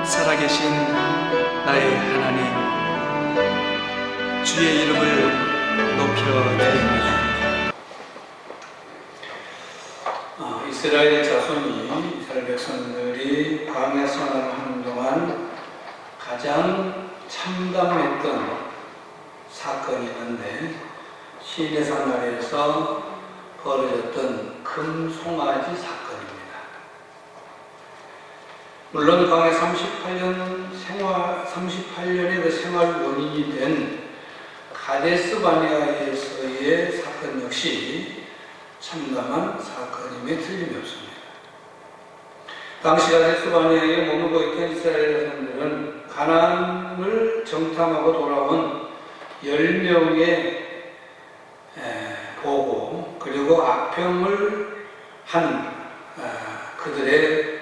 살아계신 나의 하나님, 주의 이름을 높여드립니다. 이스라엘 자손이, 이스라엘 백성들이 광야 생활을 하는 동안 가장 참담했던 사건이 있는데, 시내산 아래에서 벌어졌던 금송아지 사건입니다. 물론 광야 38년의 그 생활 원인이 된 가데스 바네아에서의 사건 역시 참담한 사건임에 틀림이 없습니다. 당시 가데스 바네아에 머물고 있던 이스라엘 사람들은 가나안을 정탐하고 돌아온 10명의 보고, 그리고 악평을 한 그들의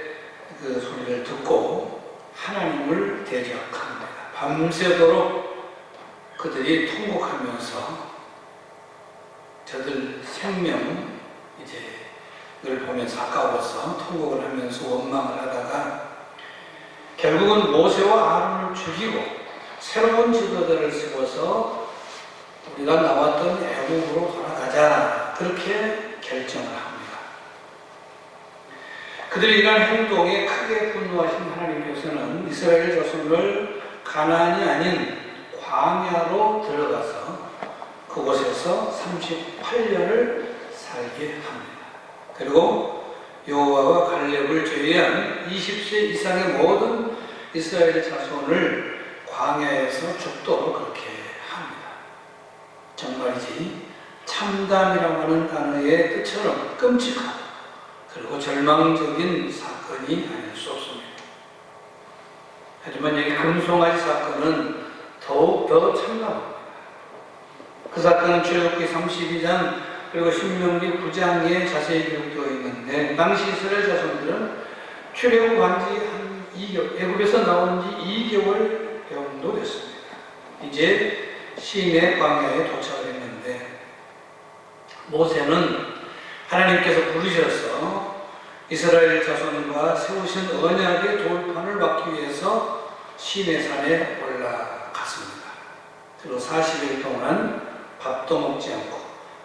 그 소리를 듣고 하나님을 대적합니다. 밤새도록 그들이 통곡하면서 저들 생명 을 보면서 아까워서 통곡을 하면서 원망을 하다가 결국은 모세와 아론을 죽이고 새로운 지도자를 세워서 우리가 나왔던 애국으로 돌아가자, 그렇게 결정을 합니다. 그들의 이러한 행동에 크게 분노하신 하나님께서는 이스라엘 자손을 가나안이 아닌 광야로 들어가서 그곳에서 38년을 살게 합니다. 그리고 여호와와 갈렙을 제외한 20세 이상의 모든 이스라엘 자손을 광야에서 죽도록 그렇게 합니다. 정말이지 참담이라고 하는 단어의 뜻처럼 끔찍하고 그리고 절망적인 사건이 아닐 수 없습니다. 하지만 여기 금송아지 사건은 더욱 더 참담합니다. 그 사건은 출애굽기 32장 그리고 신명기 9장에 자세히 기록되어 있는데, 당시 이스라엘 자손들은 출애굽한 지 한 2개월, 애굽에서 나온 지 2개월 정도 됐습니다. 이제 시내 광야에 도착을 했는데, 모세는 하나님께서 부르셔서 이스라엘 자손과 세우신 언약의 돌판을 막기 위해서 시내산에 올라갔습니다. 그리고 40일 동안 밥도 먹지 않고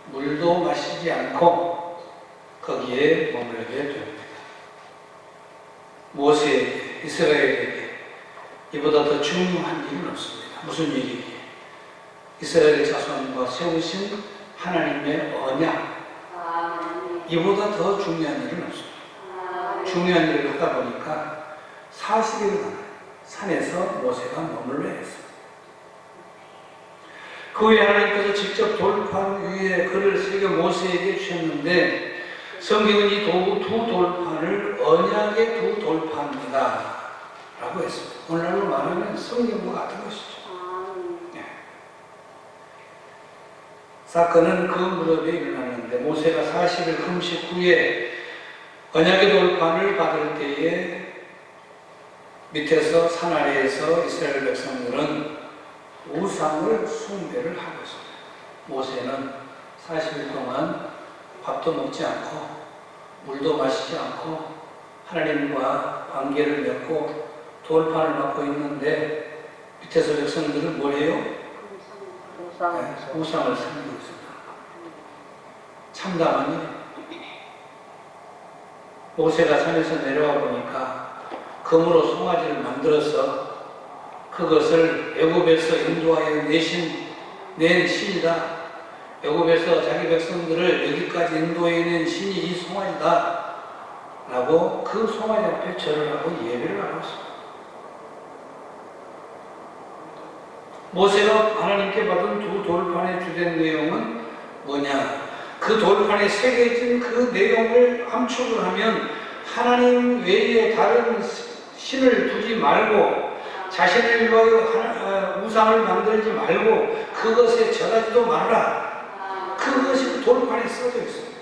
물도 마시지 않고 거기에 머물게 됩니다. 모세에게, 이스라엘에게 이보다 더 중요한 일은 없습니다. 무슨 일이기에? 이스라엘 자손과 세우신 하나님의 언약, 이보다 더 중요한 일은 없습니다. 중요한 일을 하다 보니까 40일간 산에서 모세가 머물러야 했습니다. 그 후에 하나님께서 직접 돌판 위에 글을 새겨 모세에게 주셨는데, 성경은 이 두 돌판을 언약의 두 돌판이다 라고 했습니다. 오늘날로 말하면 성경과 같은 것이죠. 네. 사건은 그 무렵에 일어났는데, 모세가 40일 금식 후에 언약의 돌판을 받을 때에 밑에서 산 아래에서 이스라엘 백성들은 우상을 숭배를 하고 있습니다. 모세는 40일 동안 밥도 먹지 않고 물도 마시지 않고 하나님과 관계를 맺고 돌판을 맡고 있는데, 밑에서 백성들은 뭘 해요? 우상을 섬기고 있습니다. 참담한 일. 모세가 산에서 내려와 보니까 금으로 송아지를 만들어서 그것을 애굽에서 인도하여 낸 신이다. 애굽에서 자기 백성들을 여기까지 인도해낸 신이 이 송아지다 라고 그 송아지 앞에 절을 하고 예배를 하고 있습니다. 모세가 하나님께 받은 두 돌판의 주된 내용은 뭐냐? 그 돌판에 새겨진 그 내용을 함축을 하면 하나님 외에 다른 신을 두지 말고 자신을 위하여 우상을 만들지 말고 그것에 절하지도 말라. 그것이 그 돌판에 써져 있습니다.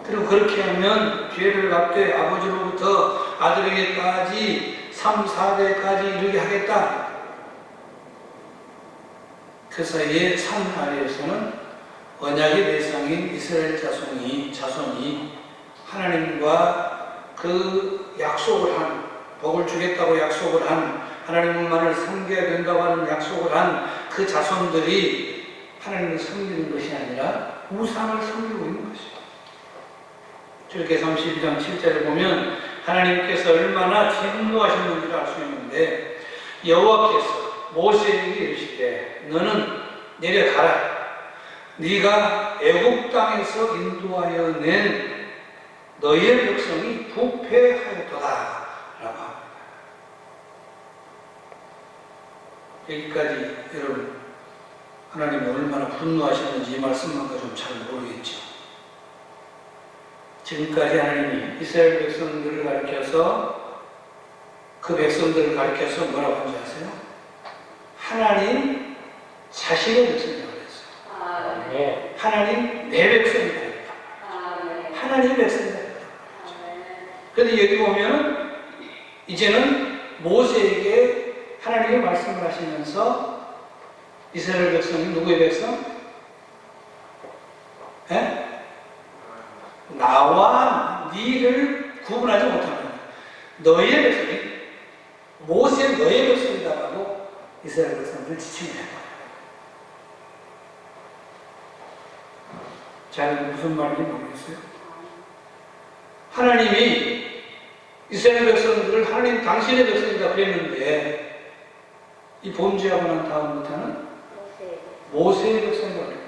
그리고 그렇게 하면 죄를 갚되 아버지로부터 아들에게까지 3, 4대까지 이르게 하겠다. 그 사이에 산 아래에서는 언약의 대상인 이스라엘 자손이 하나님과 그 약속을 한, 복을 주겠다고 약속을 한, 하나님만을 섬겨야 된다고 하는 약속을 한 그 자손들이 하나님을 섬기는 것이 아니라 우상을 섬기고 있는 것이죠. 출애굽기 32장 7절에 보면 하나님께서 얼마나 진노하셨는지를 알 수 있는데, 여호와께서 모세에게 이르시되 너는 내려가라. 네가 애굽 땅에서 인도하여 낸 너희의 백성이 부패하였도다 라고 합니다. 여기까지 여러분, 하나님이 얼마나 분노하셨는지 이 말씀만 가지고 잘 모르겠죠. 지금까지 하나님이 이스라엘 백성들을 가르쳐서, 그 백성들을 가르쳐서 뭐라고 하는지 아세요? 하나님 자신의 백성이라고 그랬어요. 네. 하나님 내 백성이다. 하나님의 백성이다. 그런데 여기 보면 이제는 모세에게 하나님이 말씀을 하시면서 이스라엘 백성이 누구의 백성? 에? 나와 니를 구분하지 못하는 너희의 백성이, 모세 너희의 백성이다라고 이스라엘 백성들을 지칭을 해요. 잘 무슨 말인지 모르겠어요. 하나님이 이스라엘 백성들을 하나님 당신의 백성이다 그랬는데, 이 범죄하고 난 다음부터는 모세의 백성이라고 그래요.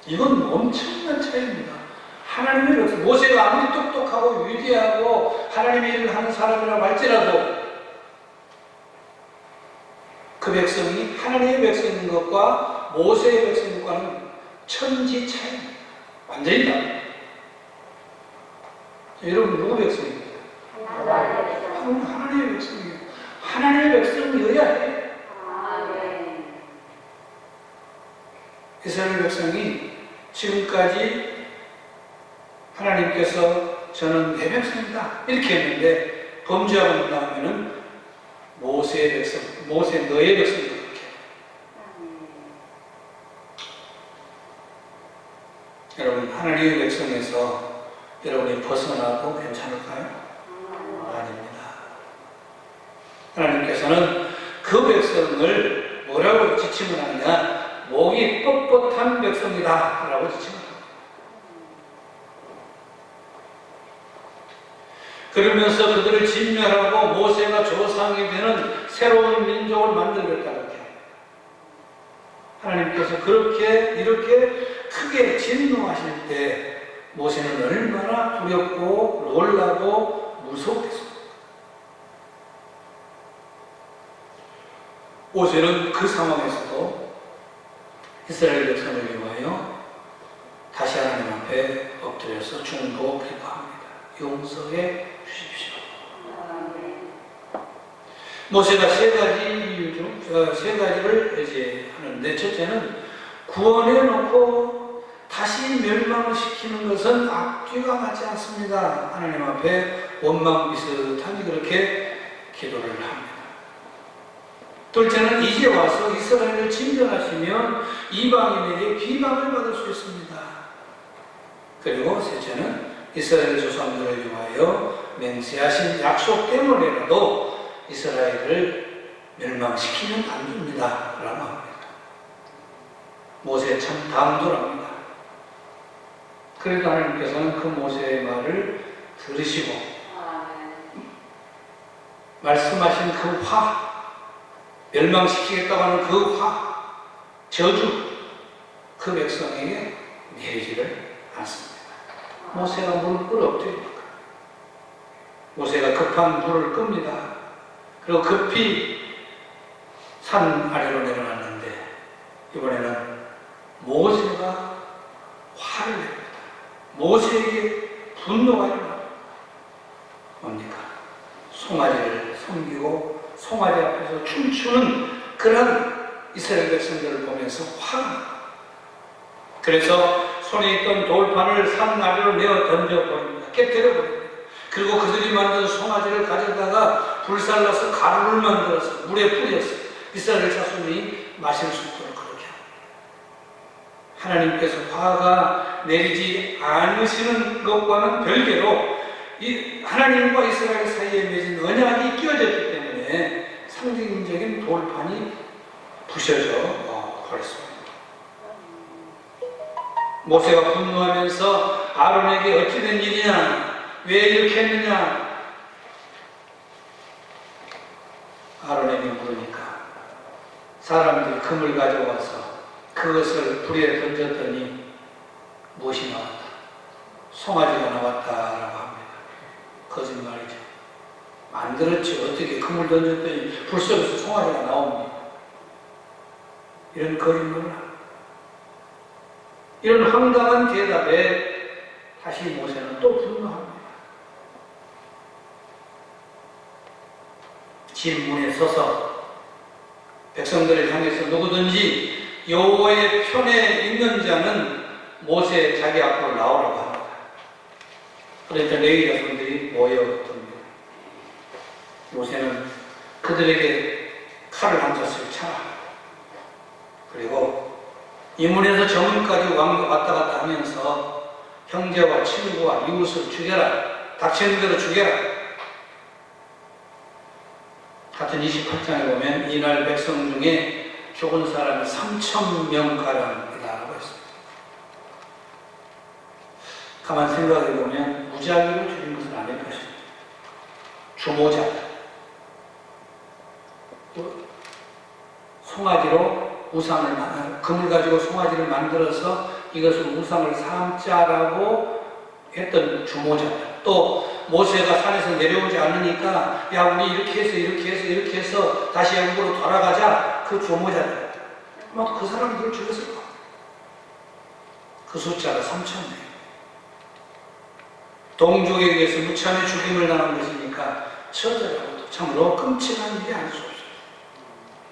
이건 엄청난 차이입니다. 하나님의 백성, 모세가 아무리 똑똑하고 위대하고 하나님의 일을 하는 사람이라고 할지라도 그 백성이 하나님의 백성인 것과 모세의 백성인 것과는 천지 차이입니다. 완전히 다릅니다. 여러분 누구 백성입니까? 하나님의 백성이에요. 하나님의 백성이어야 해. 이스라엘 백성이 지금까지 하나님께서 저는 내 백성이다 이렇게 했는데, 범죄하고 난 다음에는 모세의 백성, 모세 너의 백성이다 이렇게. 여러분 하나님의 백성에서 여러분이 벗어나도 괜찮을까요? 아닙니다. 하나님께서는 그 백성을 뭐라고 지칭을 하느냐? 목이 뻣뻣한 백성이다 라고 지칭을 합니다. 그러면서 그들을 진멸하고 모세가 조상이 되는 새로운 민족을 만들겠다고 해요. 하나님께서 그렇게 이렇게 크게 진노하실 때 모세는 얼마나 두렵고 놀라고 무섭겠습니까? 모세는 그 상황에서도 이스라엘 백성을 위하여 다시 하나님 앞에 엎드려서 중보 기도합니다. 용서해 주십시오. 모세가 세 가지를 이제 하는데, 첫째는 구원해 놓고 다시 멸망을 시키는 것은 앞뒤가 맞지 않습니다. 하나님 앞에 원망 비슷하니 그렇게 기도를 합니다. 둘째는 이제 와서 이스라엘을 진멸하시면 이방인에게 비방을 받을 수 있습니다. 그리고 셋째는 이스라엘 조상들을 위하여 맹세하신 약속 때문에라도 이스라엘을 멸망시키면 안 됩니다 라고 합니다. 모세 참 당돌합니다. 그래도 하나님께서는 그 모세의 말을 들으시고 말씀하신 그 화, 멸망시키겠다고 하는 그 화, 저주, 그 백성에게 내리지를 않습니다. 모세가 물을 끓여엎드립니다. 모세가 급한 물을 끕니다. 그리고 급히 산 아래로 내려갔는데, 이번에는 모세가 화를 냅니다. 모세에게 분노가 일어납니다. 뭡니까? 송아지를 섬기고 송아지 앞에서 춤추는 그런 이스라엘 백성들을 보면서 화가 납니다. 그래서 손에 있던 돌판을 산 아래로 내어 던져버립니다. 깨뜨려버립니다. 그리고 그들이 만든 송아지를 가져다가 불살라서 가루를 만들어서 물에 뿌려서 이스라엘 자손이 마실 수 있도록 그렇게 합니다. 하나님께서 화가 내리지 않으시는 것과는 별개로 이 하나님과 이스라엘 사이에 맺은 언약이 끼어졌기 때문에 상징적인 돌판이 부셔져 버렸습니다. 모세가 분노하면서 아론에게 어찌 된 일이냐, 왜 이렇게 했느냐 아론에게 물으니까 사람들이 금을 가져와서 그것을 불에 던졌더니 무엇이 나왔다? 송아지가 나왔다라고 합니다. 거짓말이죠. 만들었지. 어떻게 금을 던졌더니 불 속에서 송아지가 나옵니까? 이런 거짓말을 합니다. 이런 황당한 대답에 다시 모세는 또 분노합니다. 집 문에 서서 백성들을 향해서 누구든지 여호와의 편에 있는 자는 모세 자기 앞으로 나오라고 합니다. 그러니까 레위 자손들이 모여듭니다. 모세는 그들에게 칼을 한 잣을 차라. 그리고 이 문에서 저 문까지 왔다 갔다 하면서 형제와 친구와 이웃을 죽여라. 닥치는 대로 죽여라. 같은 28장에 보면 이날 백성 중에 죽은 사람이 3,000명가량이다라고 했습니다. 가만 생각해 보면 무작위로 죽인 것은 아닐 것입니다. 주모자, 송아지로 금을 가지고 송아지를 만들어서 이것을 우상을 삼자라고 했던 주모자. 또 모세가 산에서 내려오지 않으니까 야 우리 이렇게 해서 다시 영국으로 돌아가자. 그 주모자들 아마 그 사람들을 죽였을 거야. 그 숫자가 3,000명. 동족에 의해서 무참히 죽임을 당한 것이니까 처절하고 참으로 끔찍한 일이 아닐 수 없어요.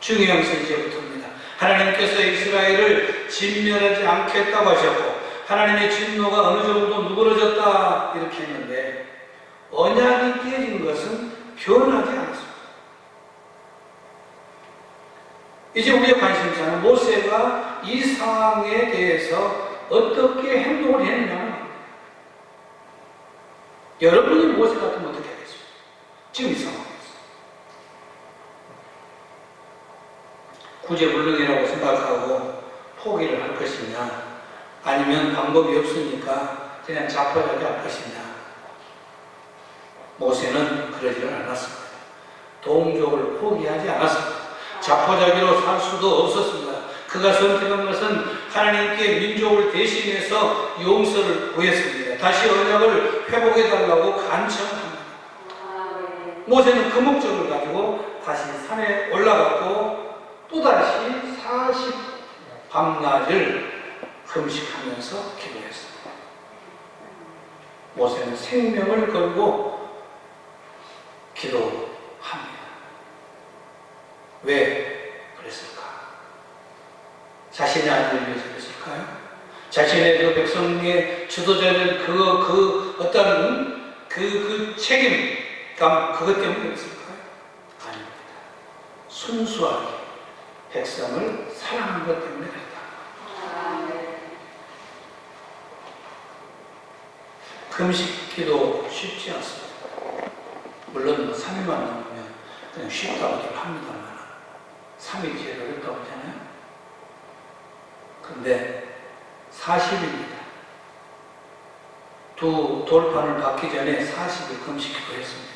중요한 것은 이제부터입니다. 하나님께서 이스라엘을 진멸하지 않겠다고 하셨고 하나님의 진노가 어느 정도 누그러졌다 이렇게 했는데 언약이 깨진 것은 변하지 않았습니다. 이제 우리의 관심사는 모세가 이 상황에 대해서 어떻게 행동을 했느냐는 겁니다. 여러분이 모세 같으면 어떻게 하겠습니까? 지금 이 상황에서 구제불능이라고 생각하고 포기를 할 것이냐 아니면 방법이 없으니까 그냥 자포자기 할 것이냐. 모세는 그러지를 않았습니다. 동족을 포기하지 않았습니다. 자포자기로 살 수도 없었습니다. 그가 선택한 것은 하나님께 민족을 대신해서 용서를 구했습니다. 다시 언약을 회복해달라고 간청합니다. 모세는 그 목적을 가지고 다시 산에 올라갔고 또다시 40 밤낮을 금식하면서 기도했습니다. 모세는 생명을 걸고 기도합니다. 왜 그랬을까? 자신의 아들을 위해서 그랬을까요? 자신의 그 백성의 지도자는 그 어떤 그 책임감 그것 때문에 그랬을까요? 아닙니다. 순수하게 백성을 사랑한 것 때문에 그랬다. 금식기도 쉽지 않습니다. 물론 3일만 넘으면 그냥 쉽다고들 합니다만 3일 제일 어렵다고 하잖아요. 그런데 40일입니다. 두 돌판을 받기 전에 40일 금식기도 했습니다.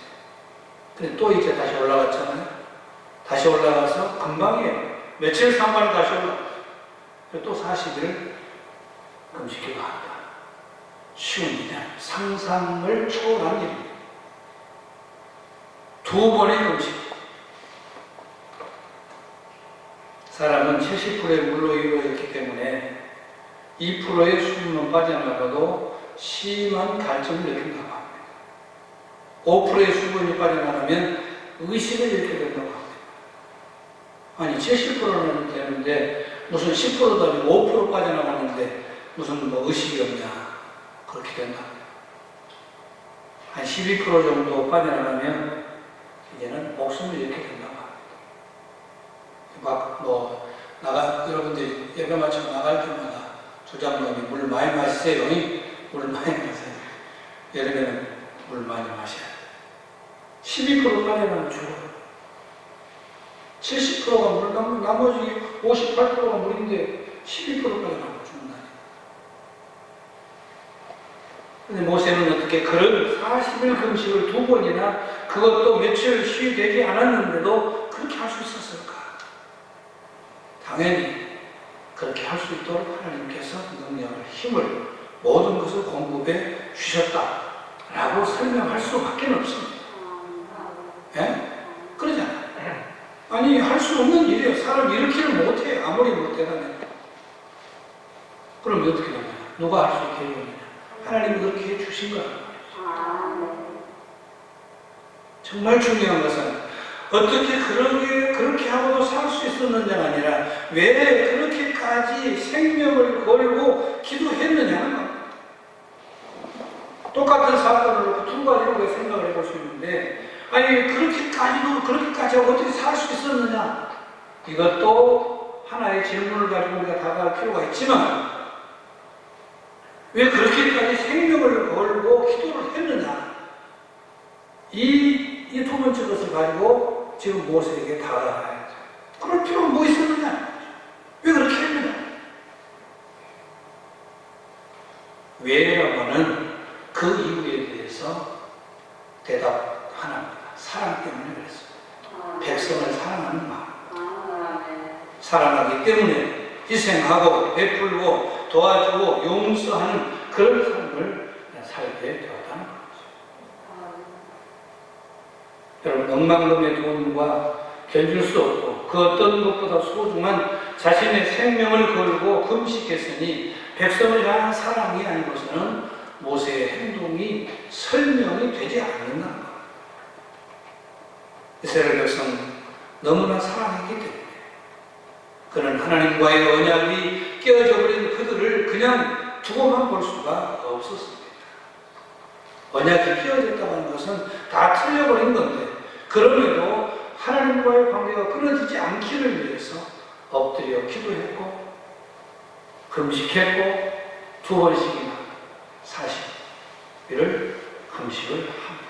근데 또 이제 다시 올라갔잖아요. 다시 올라가서 금방이에요. 며칠 상관을 다시 올라갔어요. 또 40일 금식기도 한다. 쉬운 일이 아니에요. 상상을 초월한 일입니다. 두 번의 금식. 사람은 70%의 물로 이루어졌기 때문에 2%의 수분만 빠져나가도 심한 갈증을 느낀다고 합니다. 5%의 수분이 빠져나가면 의식을 잃게 된다고 합니다. 아니 70%는 되는데 무슨 10%도 아니고 5% 빠져나가는데 무슨 의식이 없냐. 그렇게 된다. 한 12% 정도 빠져나가면 이제는 목숨을 잃게 된다고 합니다. 여러분들 예배 마치고 나갈 때마다 두 장로님 물 많이 마시세요. 물 많이 마세요. 여름에는 물 많이 마셔야 돼. 12%까지는 죽어요. 70%가 물, 나머지 58%가 물인데 12%까지 나고 죽는다니. 근데 모세는 어떻게 그런 40일 금식을 2번이나 그것도 며칠 쉬되지 않았는데도 그렇게 할 수 있었을까? 당연히 그렇게 할 수 있도록 하나님께서 능력을, 힘을, 모든 것을 공급해 주셨다라고 설명할 수밖에 없습니다. 예? 그러잖아요. 아니, 할 수 없는 일이에요. 사람 일으키를 못해. 아무리 못해가면. 그럼 어떻게 되냐? 누가 할 수 있게 해주느냐? 하나님이 그렇게 해주신 거예요. 정말 중요한 것은 어떻게 그렇게 하고도 살 수 있었느냐가 아니라 왜 그렇게까지 생명을 걸고 기도했느냐는 겁니다. 똑같은 사건을 두 가지로 생각을 해볼 수 있는데, 아니 그렇게까지 하고 어떻게 살 수 있었느냐, 이것도 하나의 질문을 가지고 우리가 다가갈 필요가 있지만, 왜 그렇게까지 생명을 걸고 기도를 했느냐, 이 두 번째 것을 가지고 지금 모세에게 다가가야죠. 그럴 필요가 뭐 있었느냐, 왜 그렇게 했느냐. 왜라고 하는 그 이유에 대해서 대답 하나입니다. 사랑 때문에 그랬습니다. 백성을 사랑하는 마음, 사랑하기 때문에 희생하고 베풀고 도와주고 용서하는 그런 삶을 살게 되었다는 거죠. 여러분, 억만금의 돈과 견줄 수 없고 그 어떤 것보다 소중한 자신의 생명을 걸고 금식했으니 백성을 향한 사랑이 아니고서는 모세의 행동이 설명이 되지 않는다는 겁니다. 이스라엘 백성은 너무나 사랑했기 때문에 그는 하나님과의 언약이 깨어져 버린 그들을 그냥 두고만 볼 수가 없었습니다. 언약이 깨어졌다고 하는 것은 다 틀려버린 건데, 그럼에도 하나님과의 관계가 끊어지지 않기를 위해서 엎드려 기도했고 금식했고 2번씩이나 40일을 금식을 합니다.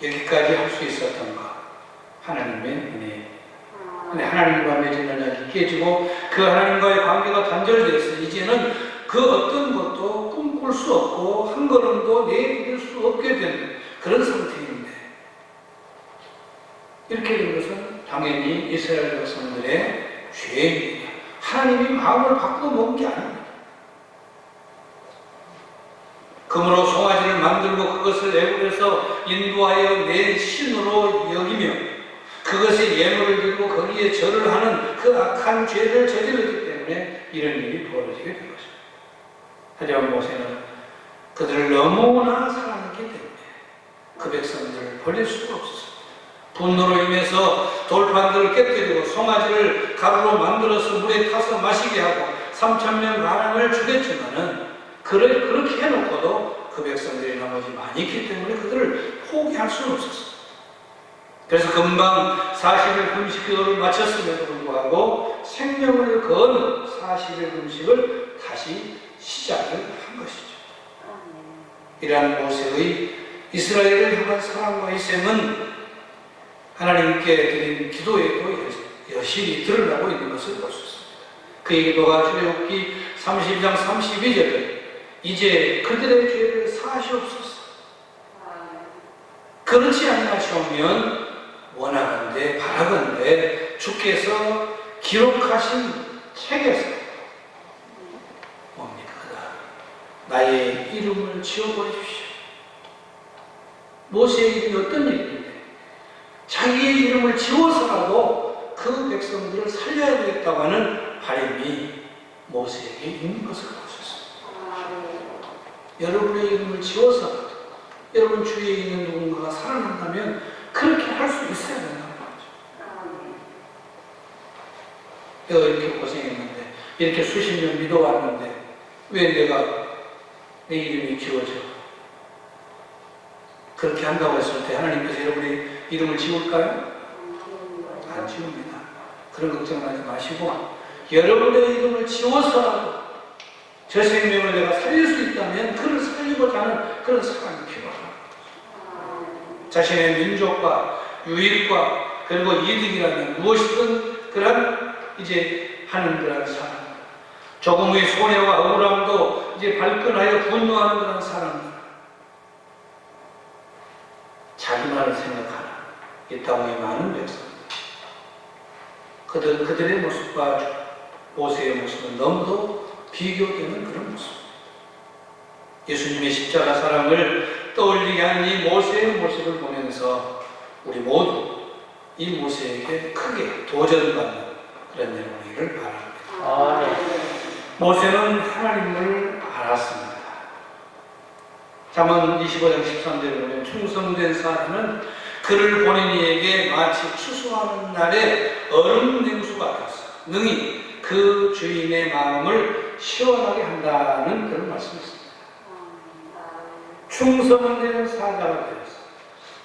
여기까지 할 수 있었던가 하나님의 은혜입니다. 근데 하나님과 맺은 언약이 깨지고 그 하나님과의 관계가 단절되어서 이제는 그 어떤 것도 꿈꿀 수 없고 한 걸음도 내디딜 수 없게 된 그런 상태인데, 이렇게 된 것은 당연히 이스라엘 백성들의 죄입니다. 하나님이 마음을 바꾸어 먹은 게 아닙니다. 금으로 송아지를 만들고 그것을 애굽에서 인도하여 낸 신으로 여기며 그것의 예물을 들고 거기에 절을 하는 그 악한 죄를 저질렀기 때문에 이런 일이 벌어지게 된 것입니다. 하지만 모세는 그들을 너무나 사랑했기 때문에 그 백성들을 버릴 수가 없었습니다. 분노로 인해서 돌판들을 깨뜨리고 송아지를 가루로 만들어서 물에 타서 마시게 하고 3,000명 가량을 죽였지만은 그렇게 해놓고도 그 백성들이 나머지 많이 있기 때문에 그들을 포기할 수는 없었습니다. 그래서 금방 40일 금식 기도를 마쳤음에도 불구하고 생명을 건 40일 금식을 다시 시작을 한 것이죠. 이러한 모세의 이스라엘을 향한 사랑과 희생은 하나님께 드린 기도에도 여실히 드러나고 있는 것을 볼 수 있습니다. 그의 기도가 출애굽기 32장 32절에 이제 그들의 죄를 사하시옵소서. 그렇지 아니하시오면 원하건대 바라건대 주께서 기록하신 책에서 뭡니까? 나의 이름을 지워버리십시오. 모세의 이름이 어떤 일인데 자기의 이름을 지워서라도 그 백성들을 살려야 되겠다고 하는 바람이 모세에게 있는 것을 볼 수 있습니다. 여러분의 이름을 지워서라도 여러분 주위에 있는 누군가가 살아난다면 그렇게 할 수 있어야 된다는 거죠. 내가 이렇게 고생했는데, 이렇게 수십 년 믿어왔는데 왜 내 이름이 지워져? 그렇게 한다고 했을 때 하나님께서 여러분의 이름을 지울까요? 안 지웁니다. 그런 걱정하지 마시고 여러분의 이름을 지워서라도 저 생명을 내가 살릴 수 있다면 그를 살리고자 하는 그런 사람이 필요하다. 자신의 민족과 유익과 그리고 이득이라면 무엇이든 그런 이제 하는 그런 사람, 조금의 손해와 억울함도 이제 발끈하여 분노하는 그런 사람들, 자기만을 생각하는 이 땅의 많은 백성, 그들의 모습과 모세의 모습은 너무도 비교되는 그런 모습. 예수님의 십자가 사랑을 떠올리게 하는 이 모세의 모습을 보면서 우리 모두 이 모세에게 크게 도전받는 그런 여러분이기를 바랍니다. 모세는 하나님을 알았습니다. 잠언 25장 13절에 보면 충성된 사람은 그를 보는 이에게 마치 추수하는 날에 얼음 냉수 같았어. 능히 그 주인의 마음을 시원하게 한다는 그런 말씀이 있습니다. 충성된 사자가 되어서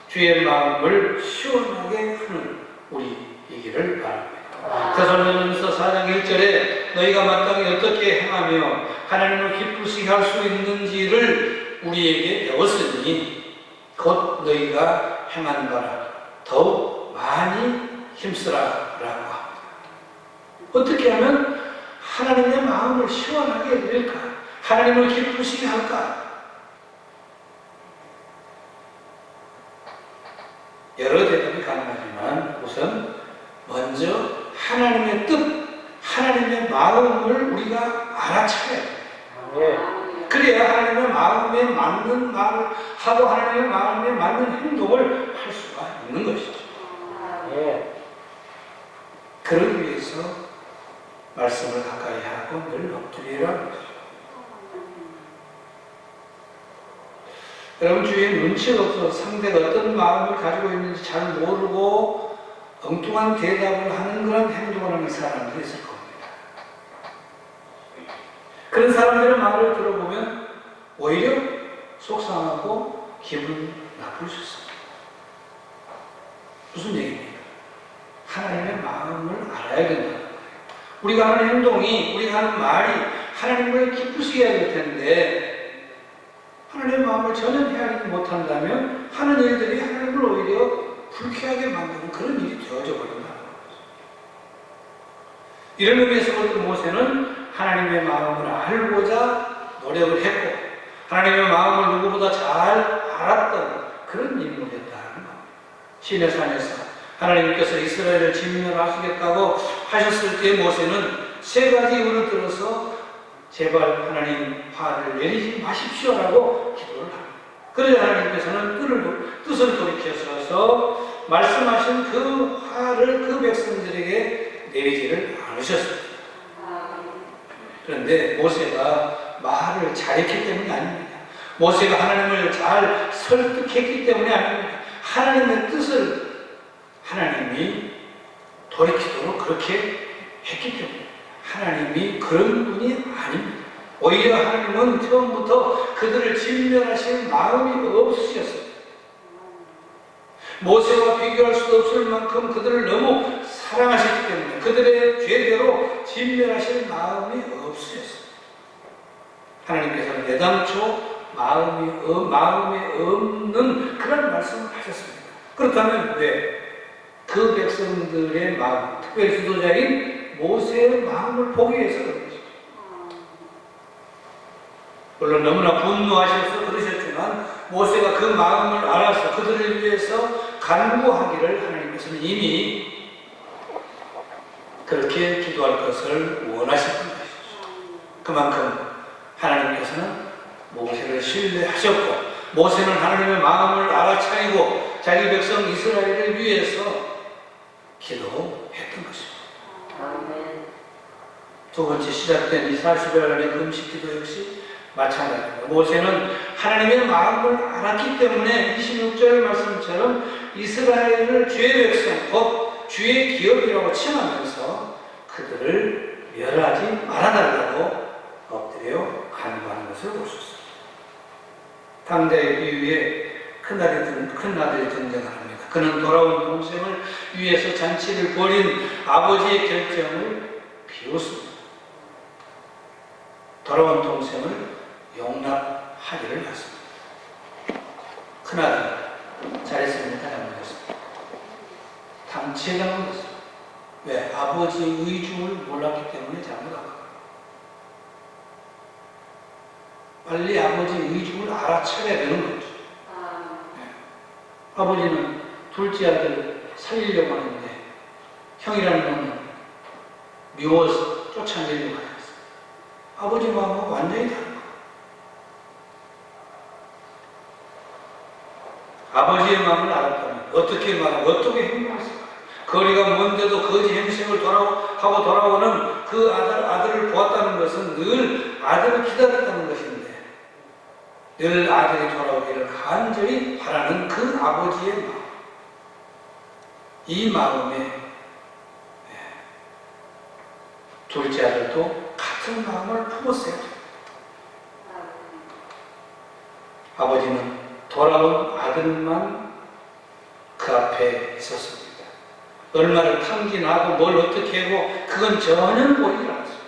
주의 마음을 시원하게 하는 우리이기를 바랍니다. 데살로니가서 4장 1절에 너희가 마땅히 어떻게 행하며 하나님을 기쁘시게 할 수 있는지를 우리에게 배웠으니 곧 너희가 행한 바라 더욱 많이 힘쓰라 라고 합니다. 어떻게 하면 하나님의 마음을 시원하게 해드릴까? 하나님을 기쁘시게 할까? 여러 대답이 가능하지만 우선 먼저 하나님의 뜻, 하나님의 마음을 우리가 알아차려야 돼요. 그래야 하나님의 마음에 맞는 말을 하고 하나님의 마음에 맞는 행동을 할 수가 있는 것이죠. 그러기 위해서 말씀을 가까이 하고 늘 엎드리라는 것이죠. 여러분 주위에 눈치가 없어서 상대가 어떤 마음을 가지고 있는지 잘 모르고 엉뚱한 대답을 하는 그런 행동을 하는 사람들이 있을 겁니다. 그런 사람들의 말을 들어보면 오히려 속상하고 기분 나쁠 수 있습니다. 무슨 얘기입니까? 하나님의 마음을 알아야 된다는 거예요. 우리가 하는 행동이, 우리가 하는 말이 하나님을 기쁘시게 해야 될 텐데 하나님의 마음을 전혀 헤아리지 못한다면 하는 일들이 하나님을 오히려 불쾌하게 만드는 그런 일이 되어져 버린다는 거죠. 이런 의미에서 볼 때 모세는 하나님의 마음을 알고자 노력을 했고 하나님의 마음을 누구보다 잘 알았던 그런 인물이었다는 겁니다. 시내 산에서 하나님께서 이스라엘을 진멸하시겠다고 하셨을 때 모세는 세 가지 이유를 들어서 제발 하나님 화를 내리지 마십시오라고 기도를 합니다. 그래서 하나님께서는 뜻을 돌이켜서 말씀하신 그 화를 그 백성들에게 내리지를 않으셨습니다. 그런데 모세가 말을 잘했기 때문이 아닙니다. 모세가 하나님을 잘 설득했기 때문이 아닙니다. 하나님의 뜻을 하나님이 돌이키도록 그렇게 했기 때문에 하나님이 그런 분이 아닙니다. 오히려 하나님은 처음부터 그들을 진멸하실 마음이 없으셨습니다. 모세와 비교할 수도 없을 만큼 그들을 너무 사랑하셨기 때문에 그들의 죄대로 진멸하실 마음이 없으셨습니다. 하나님께서는 애당초 마음에 없는 그런 말씀을 하셨습니다. 그렇다면 왜 그 백성들의 마음, 특별히 지도자인 모세의 마음을 보기 위해서 그런 것이죠. 물론 너무나 분노하셔서 그러셨지만 모세가 그 마음을 알아서 그들을 위해서 간구하기를 하나님께서는 이미 그렇게 기도할 것을 원하셨던 것이죠. 그만큼 하나님께서는 모세를 신뢰하셨고 모세는 하나님의 마음을 알아차리고 자기 백성 이스라엘을 위해서 기도했던 것입니다. 두 번째 시작된 이 40여일의 금식 기도 역시 마찬가지입니다. 모세는 하나님의 마음을 알았기 때문에 26절 말씀처럼 이스라엘을 주의 백성, 곧 주의 기업이라고 칭하면서 그들을 멸하지 말아달라고 엎드려 간구하는 것을 볼 수 있습니다. 당대의 비유에 큰아들이 등장합니다. 그는 돌아온 동생을 위해서 잔치를 벌인 아버지의 결정을 비웃습니다. 돌아온 동생을 용납하기를 하습니다. 큰아들 잘했습니까? 잘못했습니까? 당치에 잘못했습니다. 왜? 아버지의 의중을 몰랐기 때문에 잘못한 거예요. 빨리 아버지의 의중을 알아차려야 되는 거죠. 네. 아버지는 둘째 아들 살리려고 하는데 형이라는 놈은 미워서 쫓아내려고 하였어요. 아버지 마음은 완전히 다른 거예요. 아버지의 마음을 알았다면 어떻게 말하고 어떻게 행동했을까? 거리가 먼데도 거지 행색을 하고 돌아오는 그 아들을 보았다는 것은 늘 아들을 기다렸다는 것인데 늘 아들이 돌아오기를 간절히 바라는 그 아버지의 마음, 이 마음에 둘째 아들도 같은 마음을 품었어요. 아버지는 돌아온 아들만 그 앞에 있었습니다. 얼마를 탕진하고 뭘 어떻게 하고 그건 전혀 보이지 않았습니다.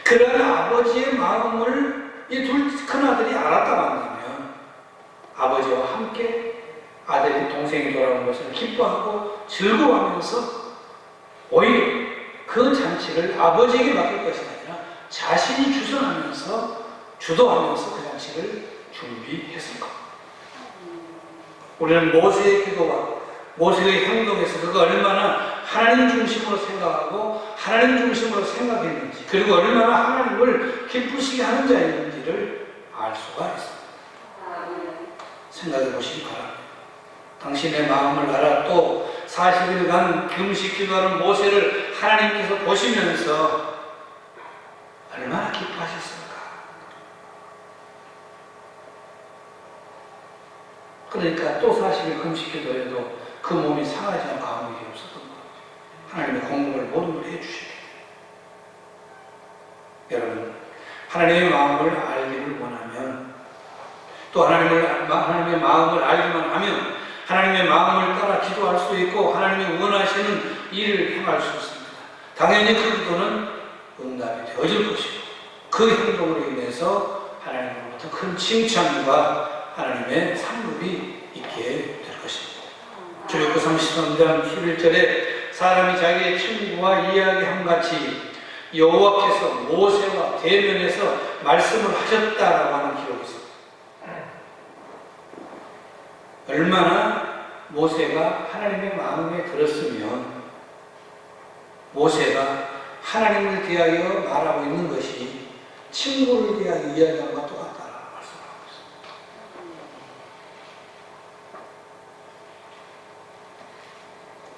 그러한 아버지의 마음을 이 큰아들이 알았다고 한다면 아버지와 함께 아들이 동생이 돌아온 것을 기뻐하고 즐거워하면서 오히려 그 잔치를 아버지에게 맡길 것이 아니라 자신이 주도하면서 그 잔치를 준비했을 겁니다. 우리는 모세의 기도와 모세의 행동에서 그가 얼마나 하나님 중심으로 생각하고 하나님 중심으로 생각했는지 그리고 얼마나 하나님을 기쁘시게 하는 자였는지를 알 수가 있습니다. 생각해 보시기 바랍니다. 당신의 마음을 알아 또 40일간 금식 기도하는 모세를 하나님께서 보시면서 얼마나 기뻐하셨습니까? 그러니까 또 40일 금식 기도해도 그 몸이 상하지 않고 아무 일이 없었던 거죠. 하나님의 공급을 모든 걸 해주시게. 여러분, 하나님의 마음을 알기를 원하면 또 하나님의 마음을 알기만 하면 하나님의 마음을 따라 기도할 수 있고 하나님이 원하시는 일을 행할 수 있습니다. 당연히 그 기도는 응답이 되어질 것이고 그 행동으로 인해서 하나님으로부터 큰 칭찬과 하나님의 상급이 있게 될 것입니다. 출애굽기 33장 11절에 사람이 자기의 친구와 이야기함같이 여호와께서 모세와 대면해서 말씀을 하셨다라고 하는 기록이 있습니다. 얼마나 모세가 하나님의 마음에 들었으면 모세가 하나님을 대하여 말하고 있는 것이 친구를 대하여 이야기하는 것과 똑같다라고 말씀하고 있습니다.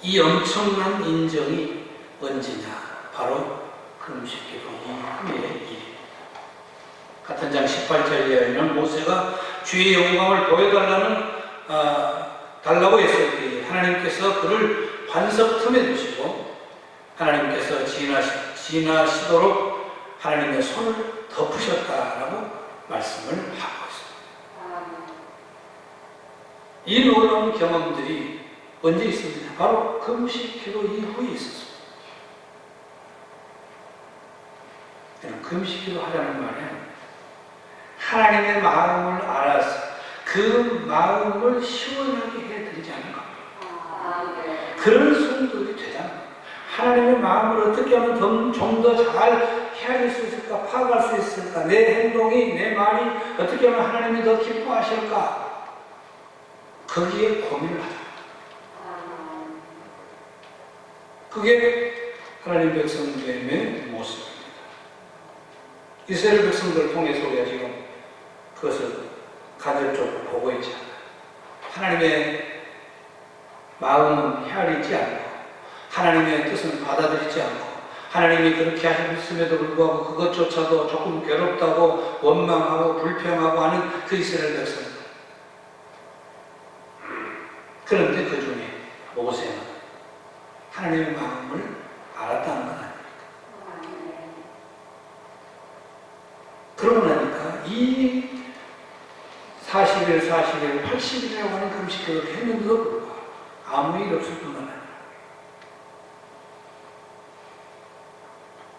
이 엄청난 인정이 언제냐? 바로 금식기도 이후의 일입니다. 같은 장 18절에 의하면 모세가 주의 영광을 달라고 했을 때 하나님께서 그를 반석 틈에 두시고 하나님께서 지나시도록 하나님의 손을 덮으셨다라고 말씀을 하고 있습니다. 이 놀라운 경험들이 언제 있습니까? 바로 금식기도 이후에 있었습니다. 금식기도 하라는 말은 하나님의 마음을 알아서 그 마음을 시원하게 해드리지 않는 겁니다. 그런 성도들이 되자는 겁니다. 하나님의 마음을 어떻게 하면 좀 더 잘 헤아릴 수 있을까? 파악할 수 있을까? 내 행동이, 내 말이 어떻게 하면 하나님이 더 기뻐하실까? 거기에 고민을 하자. 그게 하나님 백성들의 모습입니다. 이스라엘 백성들을 통해서 우리가 지금 그것을 간접적으로 보고 있지 않아요. 하나님의 마음은 헤아리지 않고 하나님의 뜻은 받아들이지 않고 하나님이 그렇게 하셨음에도 불구하고 그것조차도 조금 괴롭다고 원망하고 불평하고 하는 그 이스라엘 백성들. 그런데 그 중에 모세는 하나님의 마음을 알았다는 건 아닙니까? 그러고 나니까 이 40일 40일, 40일, 80일이라고 하는 금식을 했는데도 불구하고 아무 일 없을 뿐만 아니라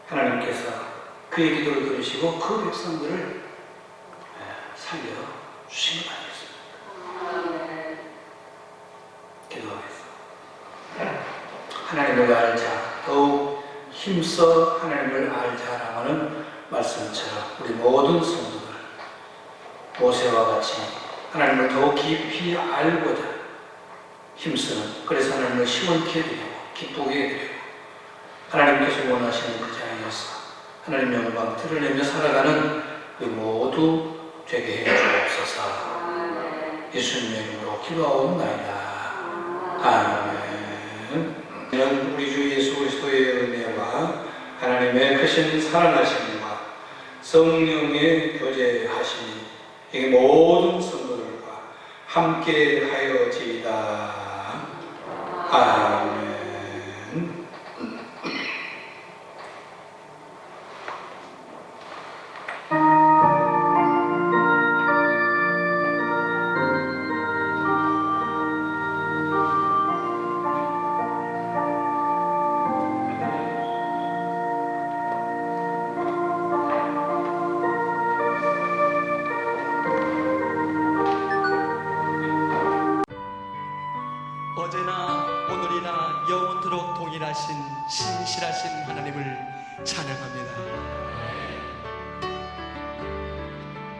하나님께서 그의 기도를 들으시고 그 백성들을 살려주신 것 아니겠습니까? 기도하겠습니다. 하나님을 알자, 더욱 힘써 하나님을 알자라고 하는 말씀처럼 우리 모든 성도들 모세와 같이 하나님을 더욱 깊이 알고자 힘쓰는, 그래서 하나님을 시원케 해드리고 기쁘게 해드리고 하나님께서 원하시는 그 자리에서 하나님 영광 드러내며 살아가는 우리 모두 되게 해 주옵소서. 예수님의 이름으로 기도하옵나이다. 아멘. 우리 주 예수 그리스도의 은혜와 하나님의 크신 사랑하심과 성령의 교제하심이 이 모든 성도들과 함께 하여지이다. 아멘. 어제나 오늘이나 영원토록 동일하신 신실하신 하나님을 찬양합니다.